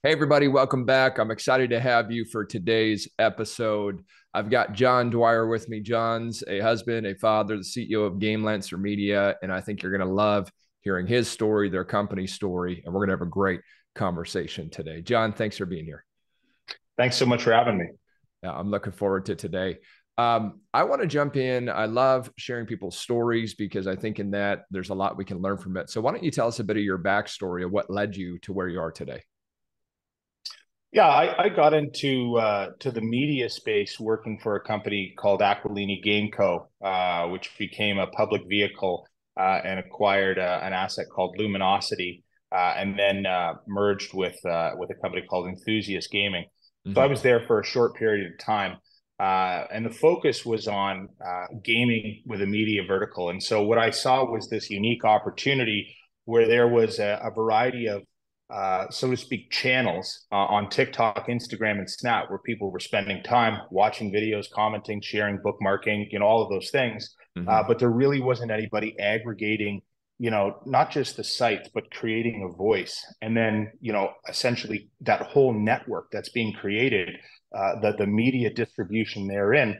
Hey, everybody, welcome back. I'm excited to have you for today's episode. I've got Jon Dwyer with me. Jon's a husband, a father, the CEO of Gamelancer Media, and I think you're going to love hearing his story, their company story, and we're going to have a great conversation today. Jon, thanks for being here. Thanks so much for having me. I'm looking forward to today. I want to jump in. I love sharing people's stories because I think in that there's a lot we can learn from it. So why don't you tell us a bit of your backstory of what led you to where you are today? Yeah, I got into to the media space working for a company called Aquilini Game Co., which became a public vehicle and acquired an asset called Luminosity, and then merged with a company called Enthusiast Gaming. So I Mhm. was there for a short period of time, and the focus was on gaming with a media vertical. And so what I saw was this unique opportunity where there was a variety of so to speak, channels on TikTok, Instagram, and Snap where people were spending time watching videos, commenting, sharing, bookmarking, all of those things. Mhm. But there really wasn't anybody aggregating, not just the sites, but creating a voice. And then, essentially that whole network that's being created, that the media distribution therein,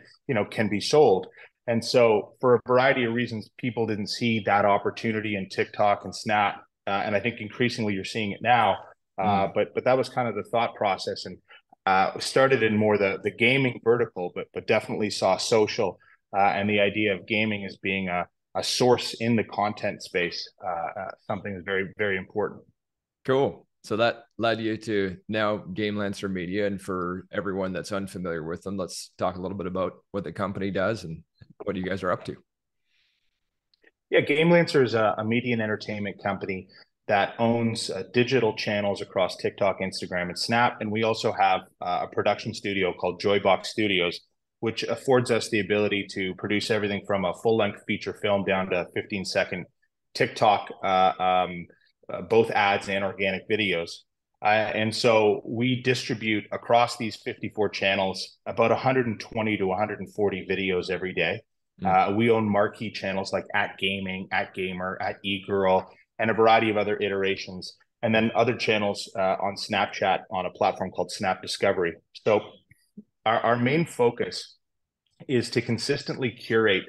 can be sold. And so, for a variety of reasons, people didn't see that opportunity in TikTok and Snap, and I think increasingly you're seeing it now. Mm. But that was kind of the thought process, and started in more the gaming vertical, but definitely saw social and the idea of gaming as being a source in the content space, something that's very very important. Cool. So that led you to now Gamelancer Media. And for everyone that's unfamiliar with them, let's talk a little bit about what the company does and what you guys are up to. Yeah, Gamelancer is a media and entertainment company that owns digital channels across TikTok, Instagram, and Snap. And we also have a production studio called Joybox Studios, which affords us the ability to produce everything from a full-length feature film down to 15-second TikTok, both ads and organic videos. And so we distribute across these 54 channels about 120 to 140 videos every day. Mm. We own marquee channels like at Gaming, at Gamer, at eGirl, and a variety of other iterations. And then other channels on Snapchat on a platform called Snap Discovery. So our main focus is to consistently curate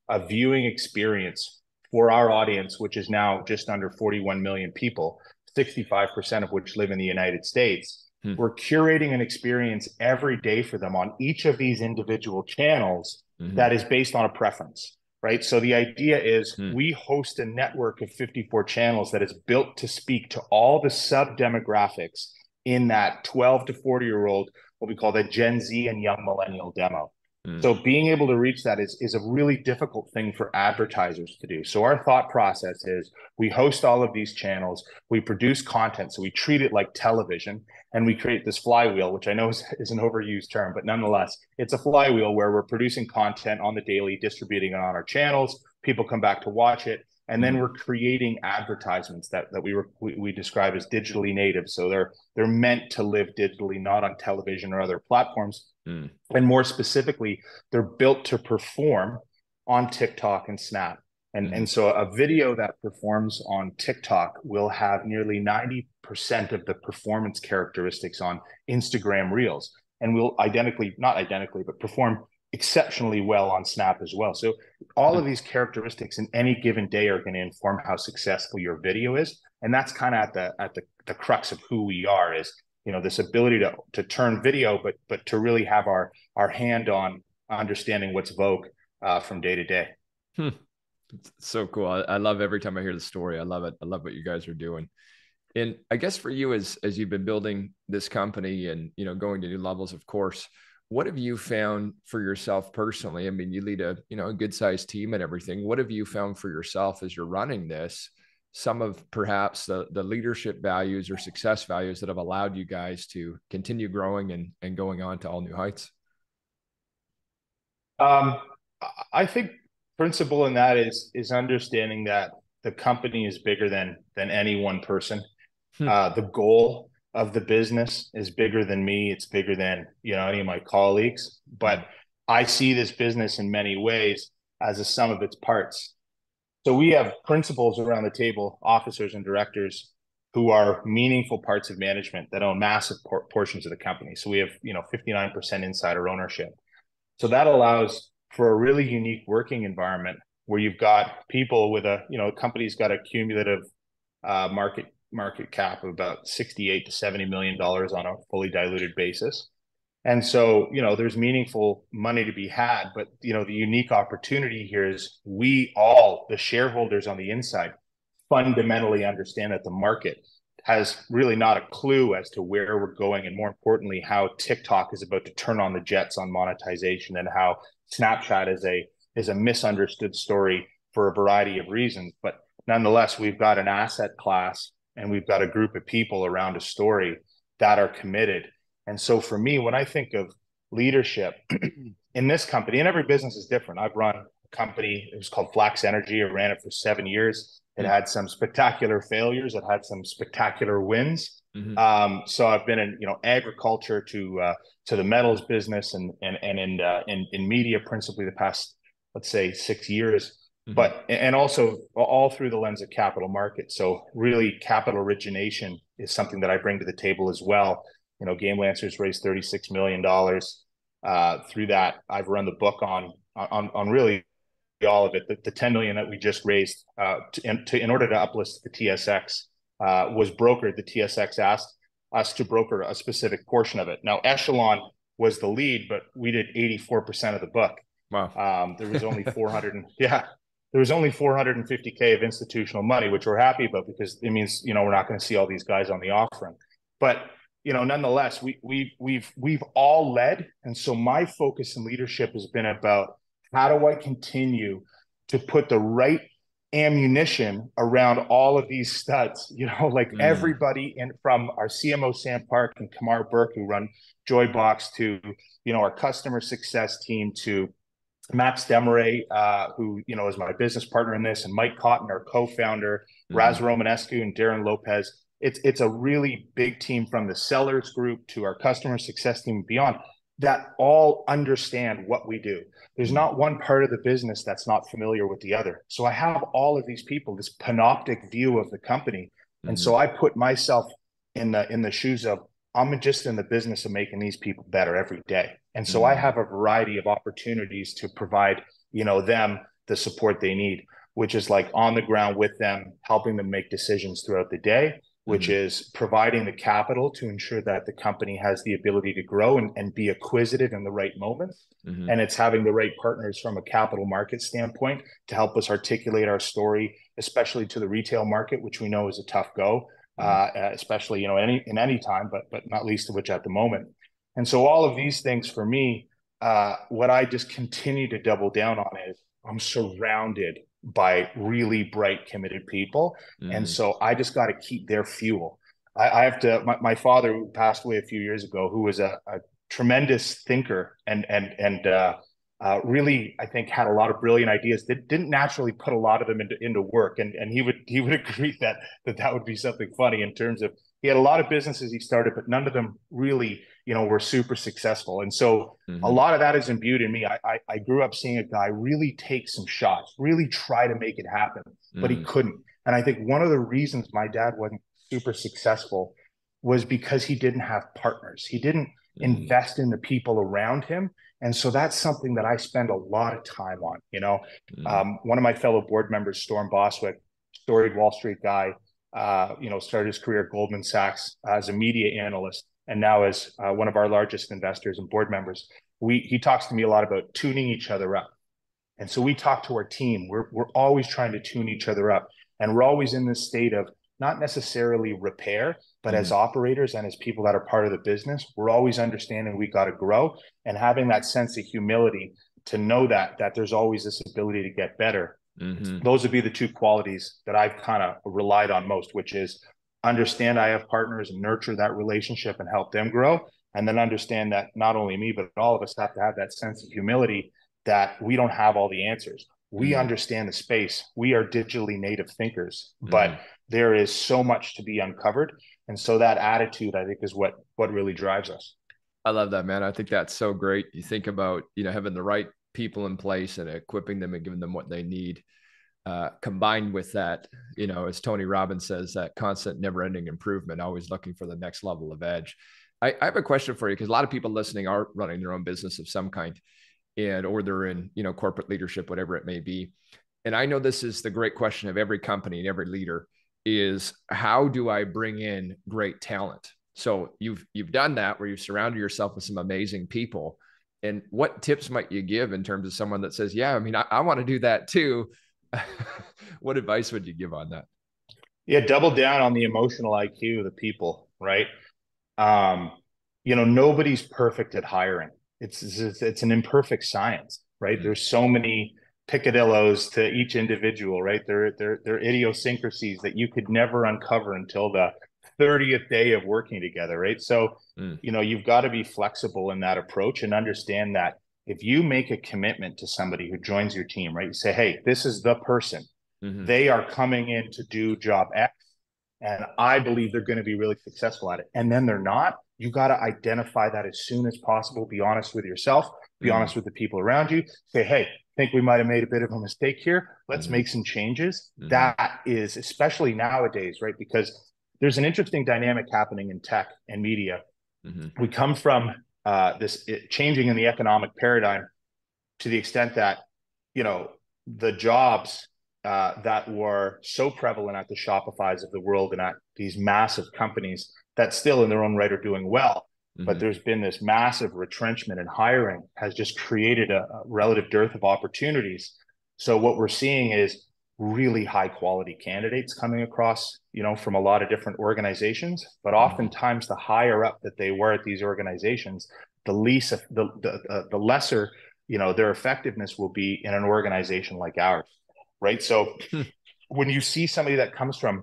a viewing experience for our audience, which is now just under 41 million people, 65% of which live in the United States. Mm. We're curating an experience every day for them on each of these individual channels that Mm. is based on a preference, right? So the idea is Mm. we host a network of 54 channels that is built to speak to all the sub demographics in that 12 to 40-year-old, what we call the Gen Z and young millennial demo. Mm. So being able to reach that is a really difficult thing for advertisers to do. So our thought process is we host all of these channels, we produce content, so we treat it like television, and we create this flywheel, which I know is an overused term, but nonetheless, it's a flywheel where we're producing content on the daily, distributing it on our channels. People come back to watch it, and then Mm. we're creating advertisements that we describe as digitally native. So they're meant to live digitally, not on television or other platforms. Mm. And more specifically, they're built to perform on TikTok and Snap. And Mm. so a video that performs on TikTok will have nearly 90% of the performance characteristics on Instagram Reels, and will identically, not identically, but perform exceptionally well on Snap as well. So all of Mm. these characteristics in any given day are going to inform how successful your video is. And that's kind of at the crux of who we are, is this ability to turn video, but to really have our hand on understanding what's vogue from day to day. Hmm. It's so cool. I love every time I hear the story. I love it. I love what you guys are doing. And I guess for you, as you've been building this company and going to new levels, of course, what have you found for yourself personally? I mean, you lead a good sized team and everything. What have you found for yourself as you're running this? Some of perhaps the leadership values or success values that have allowed you guys to continue growing and going on to all new heights. Um, I think principle in that is understanding that the company is bigger than any one person. Hmm. The goal of the business is bigger than me. It's bigger than any of my colleagues. Hmm. But I see this business in many ways as a sum of its parts. So we have principals around the table, officers and directors, who are meaningful parts of management that own massive portions of the company. So we have, 59% insider ownership. So that allows for a really unique working environment where you've got people with a company's got a cumulative market cap of about 68 to 70 million dollars on a fully diluted basis. And so, there's meaningful money to be had, but the unique opportunity here is we all, the shareholders on the inside, fundamentally understand that the market has really not a clue as to where we're going, and more importantly, how TikTok is about to turn on the jets on monetization, and how Snapchat is a misunderstood story for a variety of reasons. But nonetheless, we've got an asset class and we've got a group of people around a story that are committed. And so for me, when I think of leadership in this company, and every business is different. I've run a company, it was called Flax Energy. I ran it for 7 years. It had some spectacular failures. It had some spectacular wins. So I've been in, agriculture to the metals business and in media, principally the past, let's say, 6 years. But and also all through the lens of capital markets. So really, capital origination is something that I bring to the table as well. Gamelancer's raised $36 million. Through that, I've run the book on really all of it. The 10 million that we just raised in order to uplist the TSX was brokered. The TSX asked us to broker a specific portion of it. Now, Echelon was the lead, but we did 84% of the book. Wow. There was only 450K of institutional money, which we're happy about because it means we're not going to see all these guys on the offering. But nonetheless, we've all led, and so my focus in leadership has been about how do I continue to put the right ammunition around all of these studs, everybody from our CMO Sam Park and Kamar Burke, who run Joybox, to our customer success team, to Max Demaray, who is my business partner in this, and Mike Cotton, our co-founder, Raz Romanescu and Darren Lopez. It's a really big team, from the sellers group to our customer success team and beyond, that all understand what we do. There's not one part of the business that's not familiar with the other. So I have all of these people, this panoptic view of the company. And so I put myself in the shoes of, I'm just in the business of making these people better every day. And so I have a variety of opportunities to provide, them the support they need, which is like on the ground with them, helping them make decisions throughout the day, which is providing the capital to ensure that the company has the ability to grow and be acquisitive in the right moments. And it's having the right partners from a capital market standpoint to help us articulate our story, especially to the retail market, which we know is a tough go, especially, in any time, but not least of which at the moment. And so all of these things for me, what I just continue to double down on is I'm surrounded by really bright, committed people. And so I just got to keep their fuel. I have to, my father, who passed away a few years ago, who was a tremendous thinker and really, I think, had a lot of brilliant ideas that didn't naturally put a lot of them into work. And he would agree that would be something funny, in terms of, he had a lot of businesses he started, but none of them really, were super successful. And so a lot of that is imbued in me. I grew up seeing a guy really take some shots, really try to make it happen, but he couldn't. And I think one of the reasons my dad wasn't super successful was because he didn't have partners. He didn't invest in the people around him. And so that's something that I spend a lot of time on. One of my fellow board members, Storm Boswick, storied Wall Street guy, started his career at Goldman Sachs as a media analyst, and now as one of our largest investors and board members. He talks to me a lot about tuning each other up. And so we talk to our team. We're always trying to tune each other up. And we're always in this state of not necessarily repair, but as operators and as people that are part of the business, we're always understanding we got to grow, and having that sense of humility to know that there's always this ability to get better. Those would be the two qualities that I've kind of relied on most, which is understand I have partners and nurture that relationship and help them grow. And then understand that not only me, but all of us have to have that sense of humility, that we don't have all the answers. We understand the space. We are digitally native thinkers, but there is so much to be uncovered. And so that attitude, I think, is what really drives us. I love that, man. I think that's so great. You think about, having the right people in place and equipping them and giving them what they need. combined with that, as Tony Robbins says, that constant never ending improvement, always looking for the next level of edge. I have a question for you, because a lot of people listening are running their own business of some kind, or they're in, corporate leadership, whatever it may be. And I know this is the great question of every company and every leader, is how do I bring in great talent? So you've done that, where you've surrounded yourself with some amazing people. And what tips might you give in terms of someone that says, yeah, I mean, I want to do that too. What advice would you give on that? Yeah, double down on the emotional IQ of the people, right? Um, nobody's perfect at hiring. It's an imperfect science, right? Mm-hmm. There's so many picadillos to each individual, right? They're idiosyncrasies that you could never uncover until the 30th day of working together, right? So, you've got to be flexible in that approach and understand that if you make a commitment to somebody who joins your team, right? You say, hey, this is the person. Mm-hmm. They are coming in to do job X, and I believe they're going to be really successful at it. And then they're not. You got to identify that as soon as possible. Be honest with yourself. Be honest with the people around you. Say, hey, I think we might have made a bit of a mistake here. Let's make some changes. That is, especially nowadays, right? Because there's an interesting dynamic happening in tech and media. We come from this changing in the economic paradigm to the extent that, the jobs that were so prevalent at the Shopify's of the world and at these massive companies that still in their own right are doing well. But there's been this massive retrenchment in hiring has just created a relative dearth of opportunities. So what we're seeing is really high quality candidates coming across, from a lot of different organizations. But oftentimes the higher up that they were at these organizations, the lesser, their effectiveness will be in an organization like ours. Right. So when you see somebody that comes from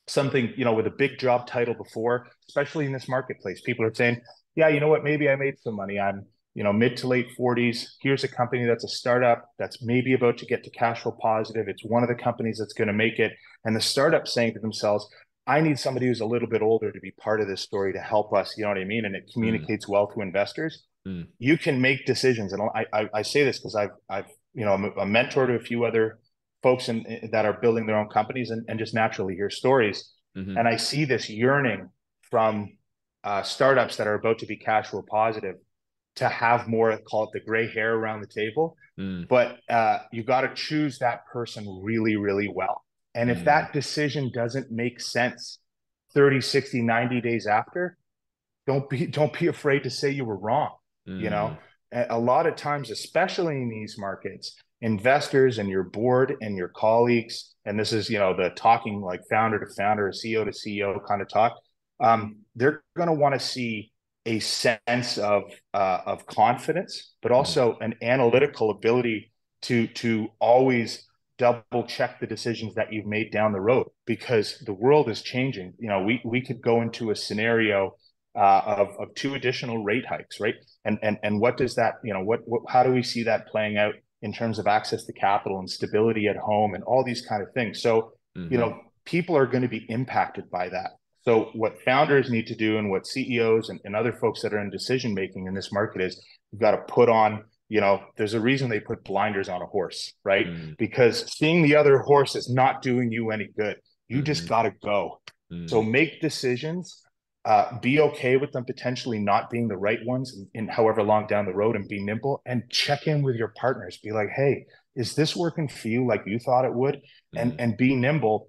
something, with a big job title before, especially in this marketplace, people are saying, yeah, you know what, maybe I made some money. I'm, mid to late 40s. Here's a company that's a startup that's maybe about to get to cash flow positive. It's one of the companies that's going to make it. And the startup saying to themselves, I need somebody who's a little bit older to be part of this story to help us. You know what I mean? And it communicates well to investors. You can make decisions. And I say this because I've I'm a mentor to a few other folks that are building their own companies and just naturally hear stories. And I see this yearning from startups that are about to be cash flow positive to have more, call it the gray hair around the table. But you got to choose that person really, really well. And if that decision doesn't make sense 30, 60, 90 days after, don't be afraid to say you were wrong. A lot of times, especially in these markets, investors and your board and your colleagues, and this is, the talking like founder to founder, CEO to CEO kind of talk, they're going to want to see a sense of confidence, but also an analytical ability to always double check the decisions that you've made down the road, because the world is changing. We could go into a scenario of two additional rate hikes, right? And what does that, how do we see that playing out in terms of access to capital and stability at home and all these kind of things? So, people are going to be impacted by that. So what founders need to do, and what CEOs and other folks that are in decision making in this market, is you've got to put on, there's a reason they put blinders on a horse, right? Because seeing the other horse is not doing you any good. You just got to go. So make decisions. Be okay with them potentially not being the right ones in however long down the road, and be nimble and check in with your partners. Be like, hey, is this working for you like you thought it would? And be nimble,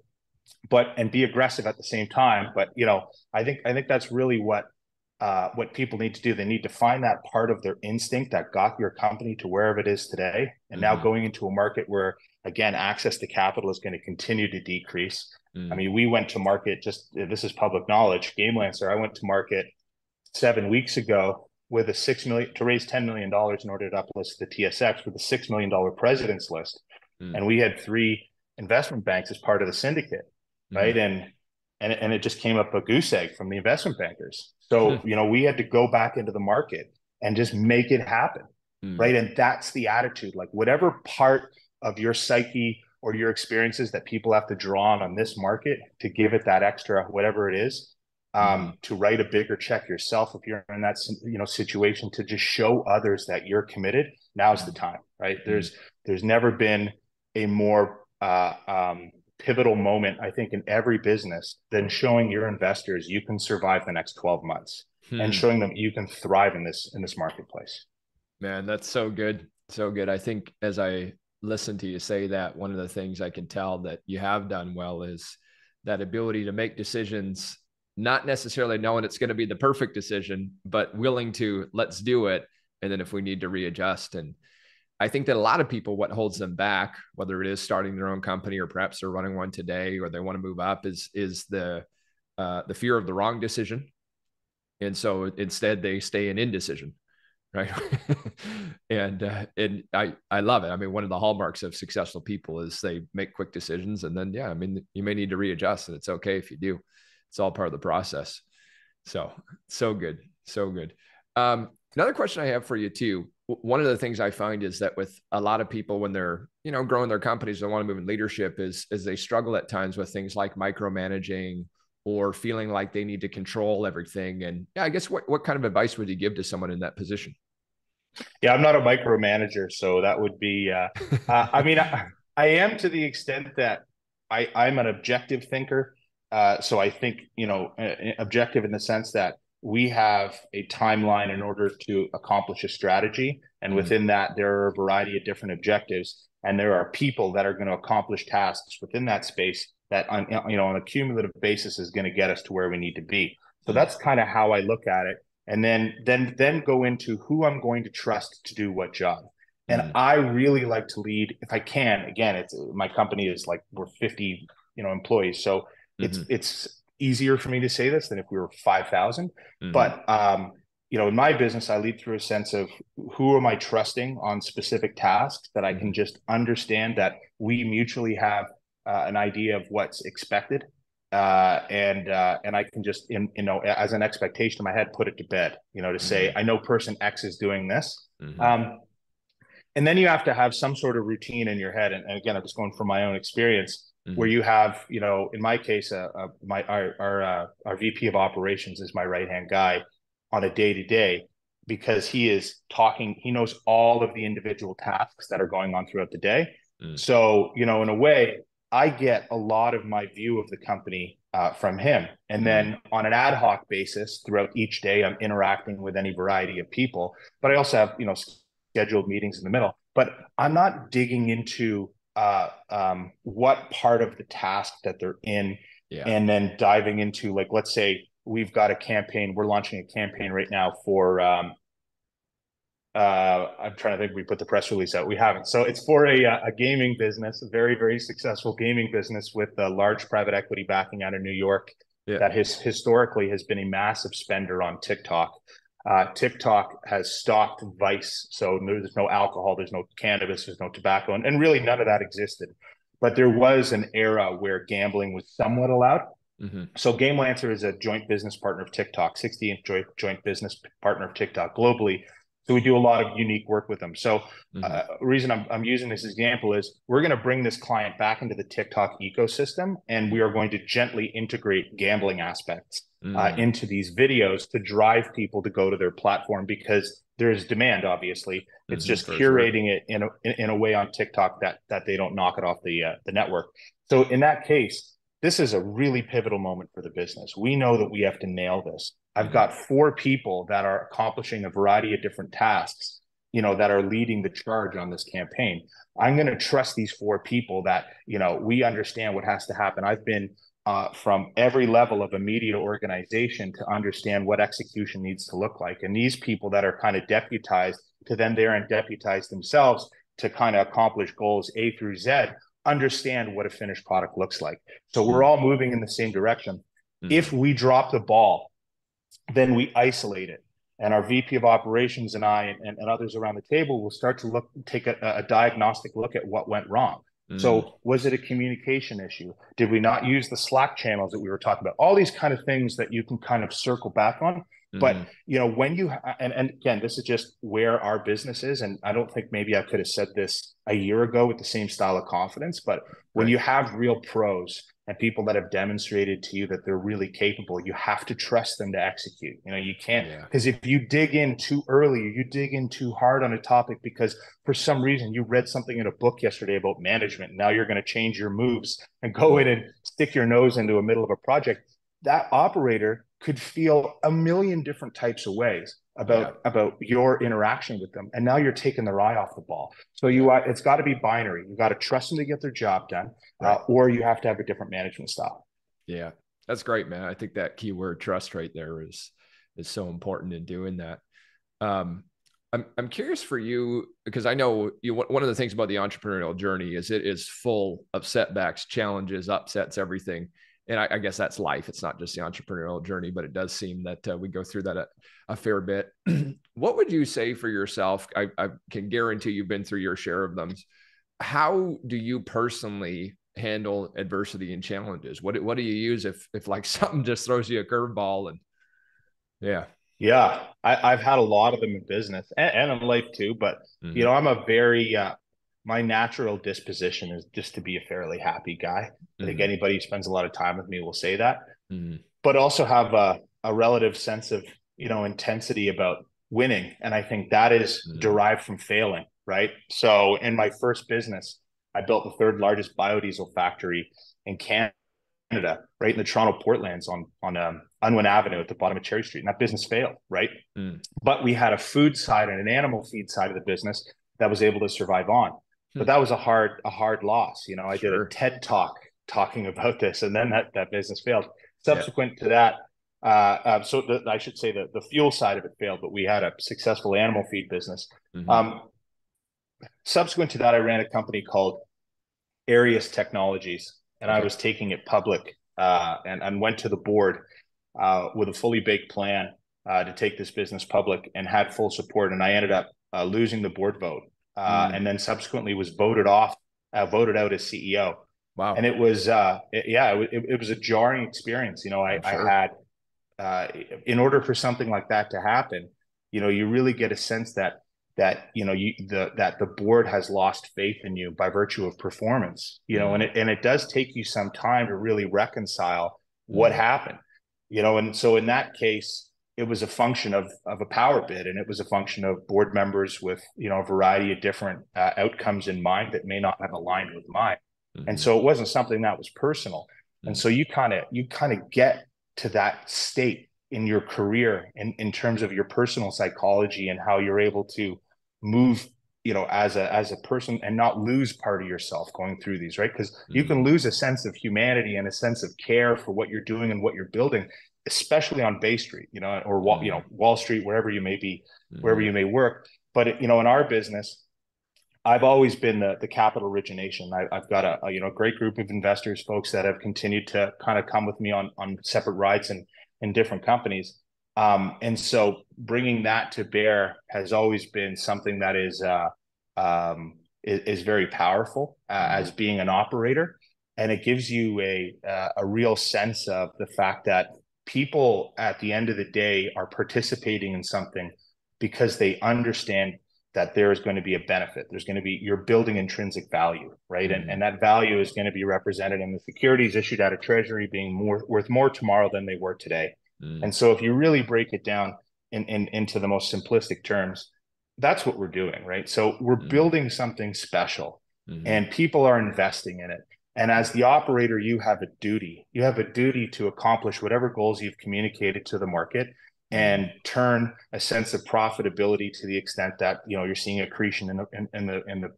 and be aggressive at the same time. But I think that's really what people need to do. They need to find that part of their instinct that got your company to wherever it is today. And now going into a market where, again, access to capital is going to continue to decrease. I mean, we went to market, this is public knowledge, Gamelancer. I went to market 7 weeks ago with to raise $10 million in order to uplist the TSX with a $6 million president's list. And we had 3 investment banks as part of the syndicate, right? And it just came up a goose egg from the investment bankers. So, we had to go back into the market and just make it happen, right? And that's the attitude. Like, whatever part of your psyche or your experiences that people have to draw on this market to give it that extra, whatever it is, to write a bigger check yourself if you're in that situation, to just show others that you're committed. Now's the time, right? There's never been a more pivotal moment, I think, in every business than showing your investors you can survive the next 12 months and showing them you can thrive in this marketplace. Man, that's so good. So good. I think as I listen to you say that, one of the things I can tell that you have done well is that ability to make decisions, not necessarily knowing it's going to be the perfect decision, but willing to let's do it. And then if we need to readjust. And I think that a lot of people, what holds them back, whether it is starting their own company or perhaps they're running one today or they want to move up, is the fear of the wrong decision. And so instead they stay in indecision, right? And I love it. I mean, one of the hallmarks of successful people is they make quick decisions, and then I mean, you may need to readjust, and it's okay if you do. It's all part of the process. So good, so good. Another question I have for you too. One of the things I find is that with a lot of people, when they're growing their companies, they want to move in leadership, is they struggle at times with things like micromanaging or feeling like they need to control everything. And yeah, I guess what kind of advice would you give to someone in that position? Yeah, I'm not a micromanager, so that would be. I mean, I am to the extent that I'm an objective thinker. So I think objective in the sense that we have a timeline in order to accomplish a strategy, and within that there are a variety of different objectives, and there are people that are going to accomplish tasks within that space that on a cumulative basis is going to get us to where we need to be. So that's kind of how I look at it, and then go into who I'm going to trust to do what job. And I really like to lead if I can. Again, it's my company is like we're 50 employees, so it's easier for me to say this than if we were 5,000. But in my business, I lead through a sense of who am I trusting on specific tasks that I can just understand that we mutually have an idea of what's expected, and I can just as an expectation in my head put it to bed. To say I know person X is doing this, and then you have to have some sort of routine in your head. And again, I'm just going from my own experience, where you have in my case, our VP of operations is my right hand guy on a day to day, because he is talking. He knows all of the individual tasks that are going on throughout the day. So in a way, I get a lot of my view of the company from him. And then on an ad hoc basis throughout each day, I'm interacting with any variety of people, but I also have, scheduled meetings in the middle, but I'm not digging into what part of the task that they're in, and then diving into, like, let's say we've got a campaign, we're launching a campaign right now for, I'm trying to think if we put the press release out. We haven't. So it's for a gaming business, a very, very successful gaming business with a large private equity backing out of New York that historically has been a massive spender on TikTok. TikTok has stopped Vice. So there's no alcohol, there's no cannabis, there's no tobacco, and really none of that existed. But there was an era where gambling was somewhat allowed. So Gamelancer is a joint business partner of TikTok, 60th joint business partner of TikTok globally. So we do a lot of unique work with them. So reason I'm using this example is we're going to bring this client back into the TikTok ecosystem, and we are going to gently integrate gambling aspects into these videos to drive people to go to their platform, because there's demand. Obviously, it's just curating it in a way on TikTok that they don't knock it off the network. So in that case, this is a really pivotal moment for the business. We know that we have to nail this. I've got 4 people that are accomplishing a variety of different tasks, that are leading the charge on this campaign. I'm going to trust these 4 people that, we understand what has to happen. I've been from every level of a media organization to understand what execution needs to look like. And these people that are kind of deputized to then there and deputize themselves to kind of accomplish goals A through Z, understand what a finished product looks like. So we're all moving in the same direction. If we drop the ball, then we isolate it. And our VP of operations and I and others around the table will start to take a diagnostic look at what went wrong. So was it a communication issue? Did we not use the Slack channels that we were talking about? All these kind of things that you can kind of circle back on. But, when you, and again, this is just where our business is. And I don't think maybe I could have said this a year ago with the same style of confidence, but when you have real pros and people that have demonstrated to you that they're really capable, you have to trust them to execute. You know, you can't, Yeah. because if you dig in too early, you dig in too hard on a topic because for some reason you read something in a book yesterday about management, and now you're going to change your moves and go in and stick your nose into the middle of a project, that operator could feel a million different types of ways about your interaction with them, and now you're taking their eye off the ball. So it's got to be binary. You got to trust them to get their job done, or you have to have a different management style. Yeah, that's great, man. I think that keyword trust right there is so important in doing that. I'm curious for you, because I know one of the things about the entrepreneurial journey is it is full of setbacks, challenges, upsets, everything. And I guess that's life. It's not just the entrepreneurial journey, but it does seem that we go through that a fair bit. What would you say for yourself? I can guarantee you've been through your share of them. How do you personally handle adversity and challenges? What do you use if like something just throws you a curveball? And yeah, I've had a lot of them in business and in life too. But you know, I'm a very my natural disposition is just to be a fairly happy guy. I think anybody who spends a lot of time with me will say that. But also have a relative sense of, you know, intensity about winning, and I think that is derived from failing. Right. So in my first business, I built the third largest biodiesel factory in Canada, right in the Toronto Portlands on Unwin Avenue at the bottom of Cherry Street. And that business failed, right? But we had a food side and an animal feed side of the business that was able to survive on. But that was a hard loss. You know, I did a TED talk talking about this, and then that business failed. Subsequent to that, I should say that the fuel side of it failed, but we had a successful animal feed business. Subsequent to that, I ran a company called Arius Technologies, and I was taking it public and went to the board with a fully baked plan to take this business public and had full support. And I ended up losing the board vote and then subsequently was voted out as CEO. Wow. And it was, it was a jarring experience. You know, I had, in order for something like that to happen, you know, you really get a sense that you know that the board has lost faith in you by virtue of performance, you know, and it does take you some time to really reconcile what happened, you know. And so in that case, it was a function of a power bid, and it was a function of board members with, you know, a variety of different outcomes in mind that may not have aligned with mine. And so it wasn't something that was personal. And so you kind of get to that state in your career in terms of your personal psychology and how you're able to move, you know, as a person and not lose part of yourself going through these, right? Because you can lose a sense of humanity and a sense of care for what you're doing and what you're building, especially on Bay Street, you know, or you know, Wall Street, wherever you may be, wherever you may work. But you know, in our business, I've always been the capital origination. I've got a you know, great group of investors, folks that have continued to kind of come with me on separate rides and in different companies. And so bringing that to bear has always been something that is very powerful as being an operator. And it gives you a real sense of the fact that people at the end of the day are participating in something because they understand that there is going to be a benefit. There's going to be, you're building intrinsic value, right? And that value is going to be represented in the securities issued out of Treasury being worth more tomorrow than they were today. And so if you really break it down into the most simplistic terms, that's what we're doing, right? So we're building something special and people are investing in it. And as the operator, you have a duty. You have a duty to accomplish whatever goals you've communicated to the market and turn a sense of profitability to the extent that, you know, you're seeing accretion in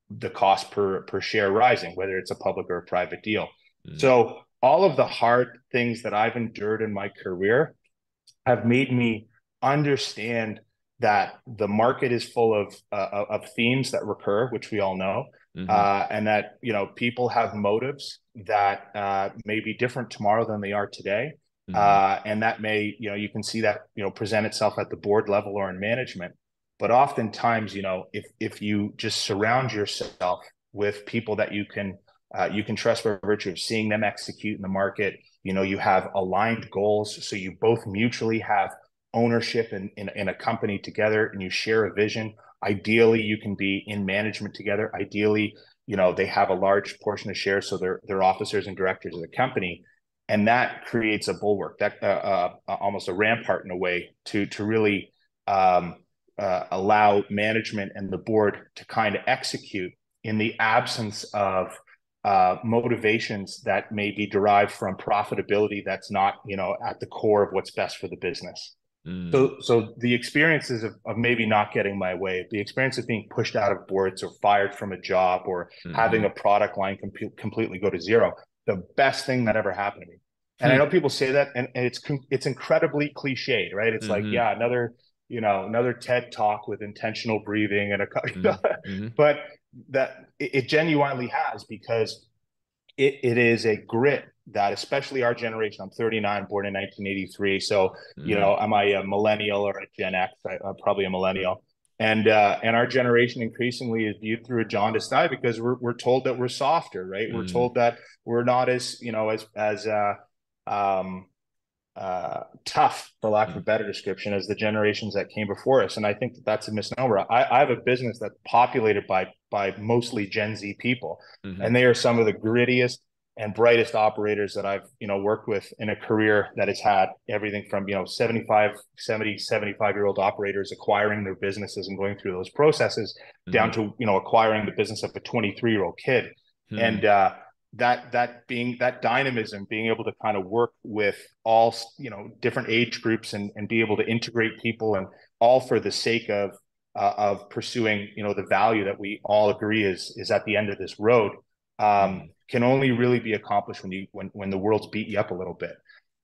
the cost per share rising, whether it's a public or a private deal. So all of the hard things that I've endured in my career have made me understand that the market is full of themes that recur, which we all know, and that, you know, people have motives that may be different tomorrow than they are today. And that may, you know, you can see that, you know, present itself at the board level or in management. But oftentimes, you know, if you just surround yourself with people that you can trust by virtue of seeing them execute in the market, you know, you have aligned goals. So you both mutually have ownership in a company together and you share a vision. Ideally, you can be in management together. Ideally, they have a large portion of shares, so they're officers and directors of the company, and that creates a bulwark, that almost a rampart in a way to really allow management and the board to kind of execute in the absence of motivations that may be derived from profitability that's not at the core of what's best for the business. So the experiences of maybe not getting my way, the experience of being pushed out of boards or fired from a job or having a product line completely go to zero, the best thing that ever happened to me. And I know people say that, and it's incredibly cliched, right? It's like, yeah, another TED talk with intentional breathing but that it genuinely has, because it is a grit that, especially our generation, I'm 39, born in 1983. So, am I a millennial or a Gen X? I'm probably a millennial. And our generation increasingly is viewed through a jaundiced eye because we're told that we're softer, right? We're told that we're not as tough, for lack of a better description, as the generations that came before us. And I think that's a misnomer. I have a business that's populated by mostly Gen Z people, and they are some of the grittiest and brightest operators that I've worked with in a career that has had everything from 75-year-old operators acquiring their businesses and going through those processes down to acquiring the business of a 23-year-old kid. And that dynamism, being able to kind of work with all different age groups and be able to integrate people, and all for the sake of pursuing the value that we all agree is at the end of this road, can only really be accomplished when the world's beat you up a little bit.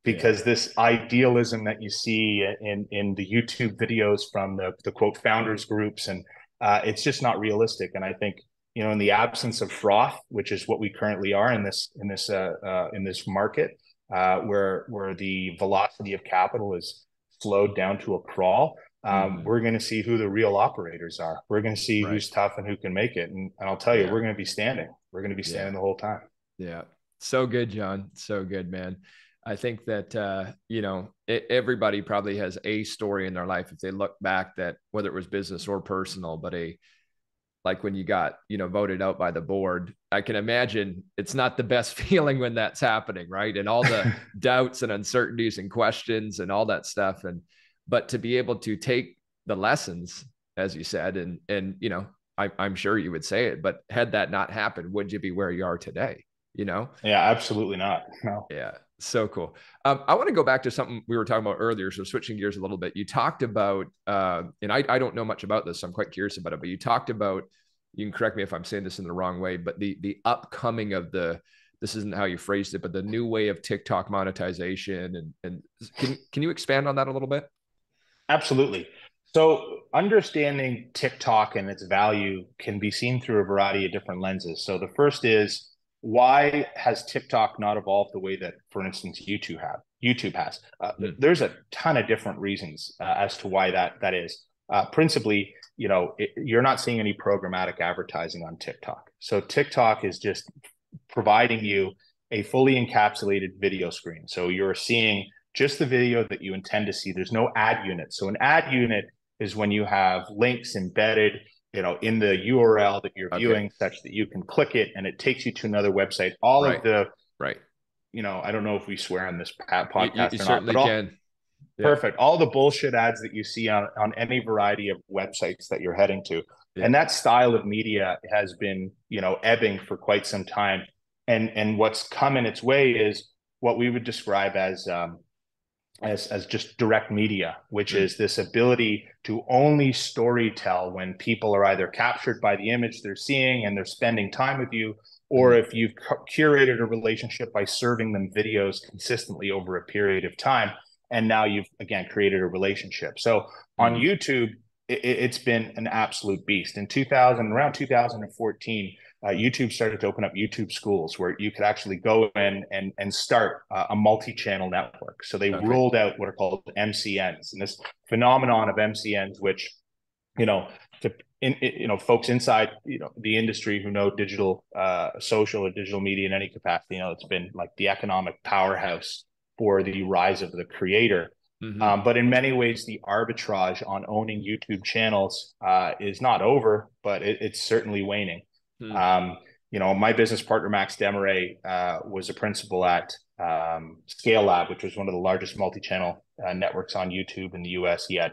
Because this idealism that you see in the YouTube videos from the quote founders groups, and it's just not realistic. And I think in the absence of froth, which is what we currently are in this market, where the velocity of capital is slowed down to a crawl, we're going to see who the real operators are. We're going to see who's tough and who can make it. And I'll tell you, we're going to be standing. We're going to be standing the whole time. Yeah. So good, Jon. So good, man. I think that, everybody probably has a story in their life, if they look back, that whether it was business or personal, but like when you got, voted out by the board, I can imagine it's not the best feeling when that's happening, right? And all the doubts and uncertainties and questions and all that stuff. But to be able to take the lessons, as you said, and I'm sure you would say it, but had that not happened, would you be where you are today? Yeah, absolutely not. No. Yeah. So cool. I want to go back to something we were talking about earlier. So switching gears a little bit, you talked about, and I don't know much about this, so I'm quite curious about it, but you talked about, you can correct me if I'm saying this in the wrong way, but the upcoming of this isn't how you phrased it, but the new way of TikTok monetization. And can you expand on that a little bit? Absolutely. So understanding TikTok and its value can be seen through a variety of different lenses. So the first is, why has TikTok not evolved the way that, for instance, YouTube has? There's a ton of different reasons as to why that is. Principally, you're not seeing any programmatic advertising on TikTok. So TikTok is just providing you a fully encapsulated video screen. So you're seeing just the video that you intend to see. There's no ad unit. So an ad unit is when you have links embedded in the URL that you're viewing, such that you can click it and it takes you to another website. All of the, I don't know if we swear on this podcast you or certainly not, but can. Perfect. All the bullshit ads that you see on any variety of websites that you're heading to. Yeah. And that style of media has been, ebbing for quite some time. And what's come in its way is what we would describe as just direct media, which is this ability to only story tell when people are either captured by the image they're seeing and they're spending time with you, or if you've curated a relationship by serving them videos consistently over a period of time, and now you've, again, created a relationship. So on YouTube, it's been an absolute beast. In around 2014, YouTube started to open up YouTube schools where you could actually go in and start a multi-channel network. So they rolled out what are called MCNs, and this phenomenon of MCNs, which, folks inside, the industry who know digital, social or digital media in any capacity, it's been like the economic powerhouse for the rise of the creator. But in many ways, the arbitrage on owning YouTube channels is not over, but it's certainly waning. my business partner, Max Demaray, was a principal at Scale Lab, which was one of the largest multi-channel networks on YouTube in the US. He had,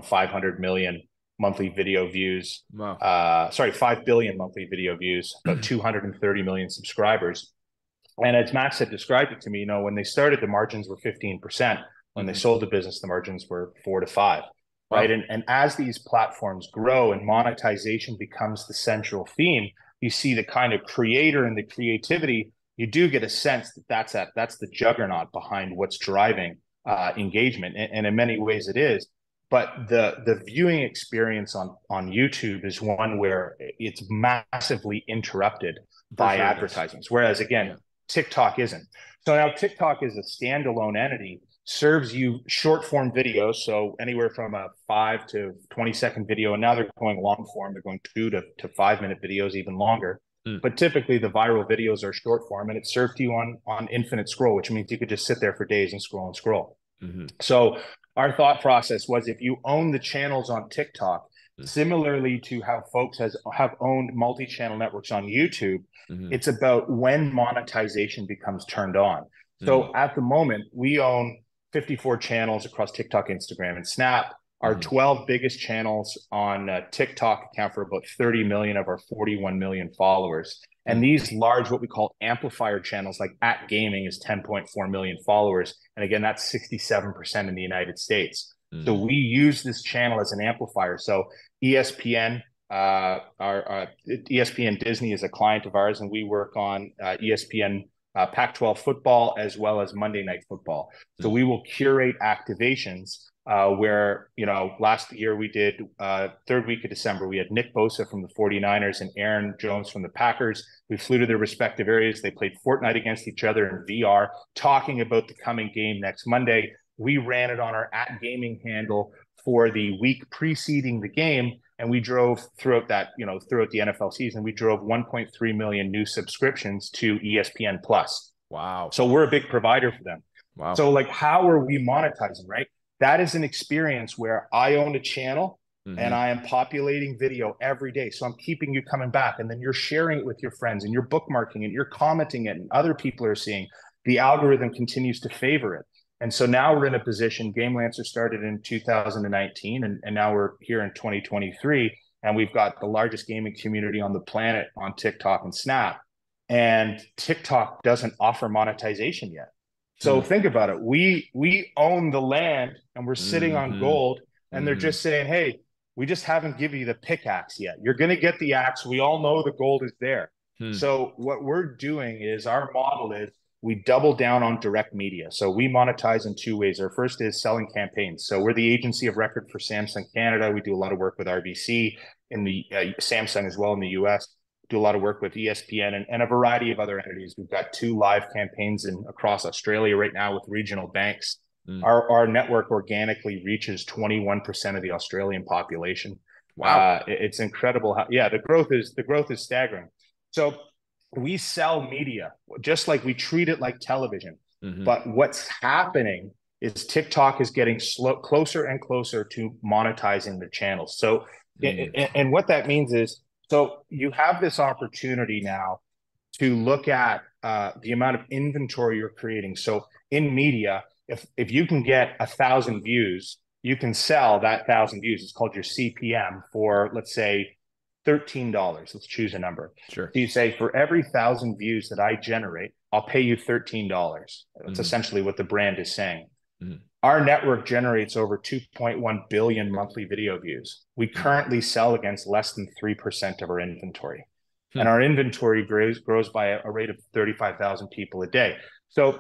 500 million monthly video views. Wow. 5 billion monthly video views, about 230 million subscribers. And as Max had described it to me, when they started, the margins were 15%. When they sold the business, the margins were 4 to 5. Right. Wow. And as these platforms grow and monetization becomes the central theme, you see the kind of creator and the creativity, you do get a sense that that's the juggernaut behind what's driving engagement. And in many ways it is. But the viewing experience on YouTube is one where it's massively interrupted by advertisements. Whereas, again, TikTok isn't. So now TikTok is a standalone entity, serves you short form videos. So anywhere from a 5 to 20-second video. And now they're going long form. They're going 2 to 5 minute videos, even longer. But typically the viral videos are short form, and it's served to you on infinite scroll, which means you could just sit there for days and scroll and scroll. So our thought process was, if you own the channels on TikTok, similarly to how folks have owned multi-channel networks on YouTube, it's about when monetization becomes turned on. So at the moment, we own 54 channels across TikTok, Instagram, and Snap. Our 12 biggest channels on TikTok account for about 30 million of our 41 million followers. And these large, what we call amplifier channels, like at Gaming, is 10.4 million followers. And again, that's 67% in the United States. So we use this channel as an amplifier. So ESPN, our ESPN Disney is a client of ours, and we work on ESPN Pac-12 football as well as Monday Night Football. So we will curate activations where, last year we did third week of December, we had Nick Bosa from the 49ers and Aaron Jones from the Packers. We flew to their respective areas. They played Fortnite against each other in VR, talking about the coming game next Monday. We ran it on our at Gaming handle for the week preceding the game. And we drove throughout that, throughout the NFL season, we drove 1.3 million new subscriptions to ESPN Plus. Wow. So we're a big provider for them. Wow. So how are we monetizing, right? That is an experience where I own a channel and I am populating video every day. So I'm keeping you coming back, and then you're sharing it with your friends and you're bookmarking it, you're commenting it, and other people are seeing. The algorithm continues to favor it. And so now we're in a position, Gamelancer started in 2019, and now we're here in 2023, and we've got the largest gaming community on the planet on TikTok and Snap. And TikTok doesn't offer monetization yet. So think about it. We own the land, and we're sitting on gold, and they're just saying, hey, we just haven't given you the pickaxe yet. You're going to get the axe. We all know the gold is there. So what we're doing is, our model is, we double down on direct media. So we monetize in 2 ways. Our first is selling campaigns. So we're the agency of record for Samsung Canada. We do a lot of work with RBC in the Samsung as well in the US. Do a lot of work with ESPN and a variety of other entities. We've got 2 live campaigns across Australia right now with regional banks. Our network organically reaches 21% of the Australian population. Wow. It's incredible. The growth is staggering. So we sell media just like we treat it like television. But what's happening is TikTok is getting closer and closer to monetizing the channels. So, and what that means is, so you have this opportunity now to look at the amount of inventory you're creating. So in media, if you can get 1,000 views, you can sell that 1,000 views. It's called your CPM for, let's say, $13. Let's choose a number. Sure. So you say, for every 1,000 views that I generate, I'll pay you $13. That's essentially what the brand is saying. Our network generates over 2.1 billion monthly video views. We currently sell against less than 3% of our inventory. And our inventory grows by a rate of 35,000 people a day. So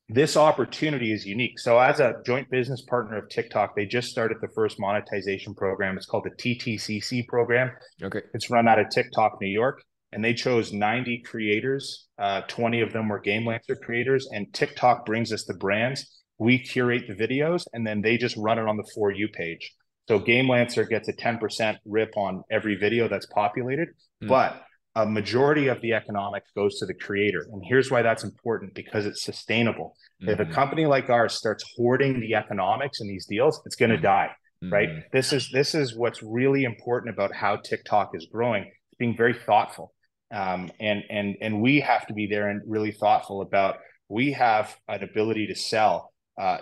this opportunity is unique. So as a joint business partner of TikTok, they just started the first monetization program. It's called the TTCC program. Okay. It's run out of TikTok, New York. And they chose 90 creators. 20 of them were Gamelancer creators. And TikTok brings us the brands. We curate the videos, and then they just run it on the For You page. So Gamelancer gets a 10% rip on every video that's populated. But a majority of the economics goes to the creator. And here's why that's important, because it's sustainable. If a company like ours starts hoarding the economics in these deals, it's going to die, right? This is what's really important about how TikTok is growing. It's being very thoughtful. And we have to be there and really thoughtful about, we have an ability to sell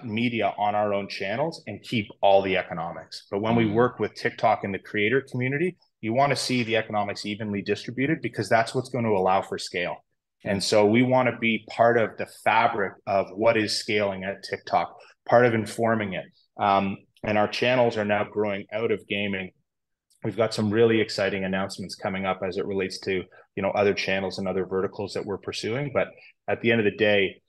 media on our own channels and keep all the economics. But when we work with TikTok and the creator community, you want to see the economics evenly distributed, because that's what's going to allow for scale. And so we want to be part of the fabric of what is scaling at TikTok, part of informing it. And our channels are now growing out of gaming. We've got some really exciting announcements coming up as it relates to, other channels and other verticals that we're pursuing. But at the end of the day,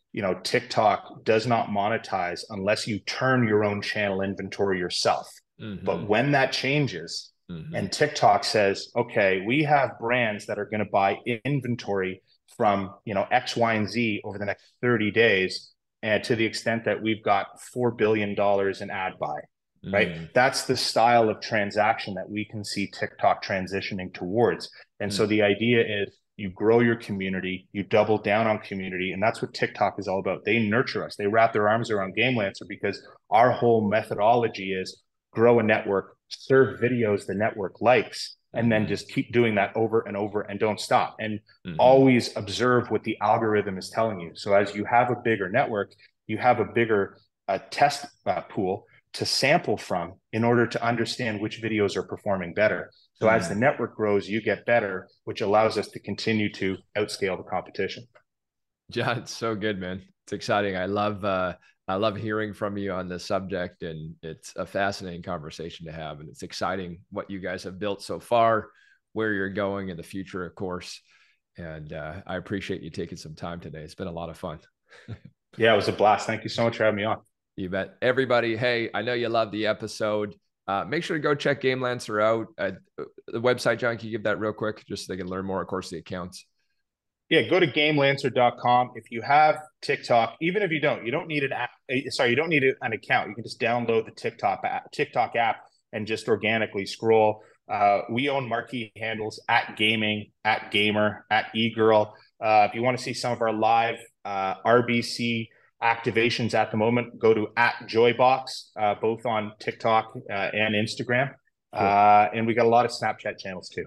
TikTok does not monetize unless you turn your own channel inventory yourself. But when that changes and TikTok says, okay, we have brands that are going to buy inventory from, X, Y, and Z over the next 30 days, and to the extent that we've got $4 billion in ad buy, right? That's the style of transaction that we can see TikTok transitioning towards. And so the idea is, you grow your community, you double down on community, and that's what TikTok is all about. They nurture us. They wrap their arms around Gamelancer, because our whole methodology is grow a network, serve videos the network likes, and then just keep doing that over and over and don't stop. And always observe what the algorithm is telling you. So as you have a bigger network, you have a bigger test pool to sample from in order to understand which videos are performing better. So as the network grows, you get better, which allows us to continue to outscale the competition. Jon, it's so good, man. It's exciting. I love hearing from you on this subject, and it's a fascinating conversation to have. And it's exciting what you guys have built so far, where you're going in the future, of course. And I appreciate you taking some time today. It's been a lot of fun. Yeah, it was a blast. Thank you so much for having me on. You bet. Everybody, hey, I know you love the episode. Make sure to go check Gamelancer out. The website, Jon, can you give that real quick, just so they can learn more, of course, the accounts? Yeah, go to Gamelancer.com. If you have TikTok, even if you don't need an app. Sorry, you don't need an account. You can just download the TikTok app and just organically scroll. We own marquee handles at gaming, at gamer, at egirl. If you want to see some of our live RBC activations at the moment, go to @Joybox, both on TikTok and Instagram. Cool. And we got a lot of Snapchat channels too.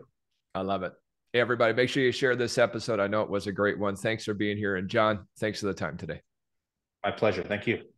I love it. Hey, everybody, make sure you share this episode. I know it was a great one. Thanks for being here. And Jon, thanks for the time today. My pleasure. Thank you.